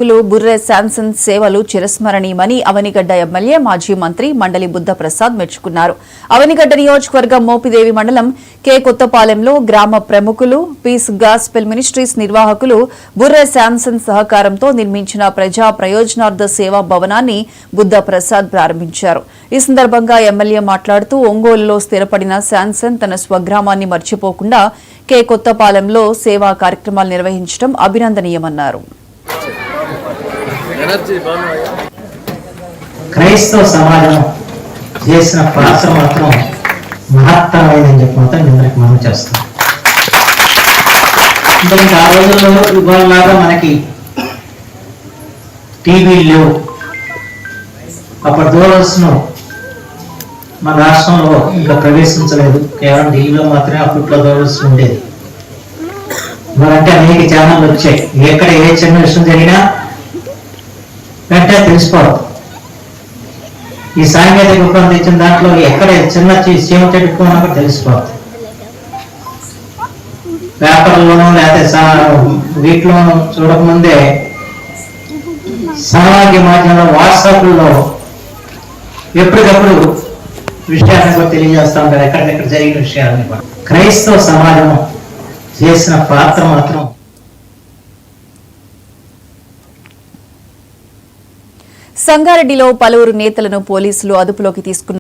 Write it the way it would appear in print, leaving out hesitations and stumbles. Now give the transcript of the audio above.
బుర్రె శాంసన్ సేవలు చిరస్మరణీయమని అవనిగడ్డ ఎమ్మెల్యే మాజీ మంత్రి మండలి బుద్ధప్రసాద్ మెచ్చుకున్నారు. అవనిగడ్డ నియోజకవర్గం మోపిదేవి మండలం కె కొత్తపాలెంలో గ్రామ ప్రముఖులు పీస్ గాస్పెల్ మినిస్ట్రీస్ నిర్వాహకులు బుర్రె శాంసన్ సహకారంతో నిర్మించిన ప్రజా ప్రయోజనార్థ సేవా భవనాన్ని బుద్ధప్రసాద్ ప్రారంభించారు. ఈ సందర్భంగా ఎమ్మెల్యే మాట్లాడుతూ ఒంగోలులో స్థిరపడిన శాంసన్ తన స్వగ్రామాన్ని మర్చిపోకుండా కె కొత్తపాలెంలో సేవా కార్యక్రమాలు నిర్వహించడం అభినందనీయమన్నారు. క్రైస్తవ సమాజం చేసిన పాత్ర మాత్రం మహత్తరమైందని చెప్పి మాత్రం అందరికి మనం చేస్తాం. ఇంకా ఆ రోజుల్లో ఇవాళలాగా మనకి టీవీలు లేవు. అప్పటి దూరదర్శనం మన రాష్ట్రంలో ఇంకా ప్రవేశించలేదు. కేవలం టీవీలో మాత్రమే అప్పట్లో దూరదర్శనం ఉండేది. ఇవాళంటే అనేక ఛానళ్ళు వచ్చాయి. ఎక్కడ ఏ చిన్న విషయం జరిగినా వెంటనే తెలిసిపోవడం. ఈ సాంకేతిక ఉపకరణం ఇచ్చిన దాంట్లో ఎక్కడ చిన్న చీమ చెట్టుకున్నా కూడా తెలిసిపోవడం. పేపర్లోనూ లేకపోతే వీటిలోనూ చూడకముందే సామాజిక మాధ్యమంలో వాట్సాప్లో ఎప్పటికప్పుడు విషయాన్ని కూడా తెలియజేస్తా ఉంటారు. ఎక్కడెక్కడ జరిగిన విషయాలని కూడా. క్రైస్తవ సమాజం చేసిన పాత్ర మాత్రం సంగారెడ్డిలో పలువురు నేతలను పోలీసులు అదుపులోకి తీసుకున్నారు.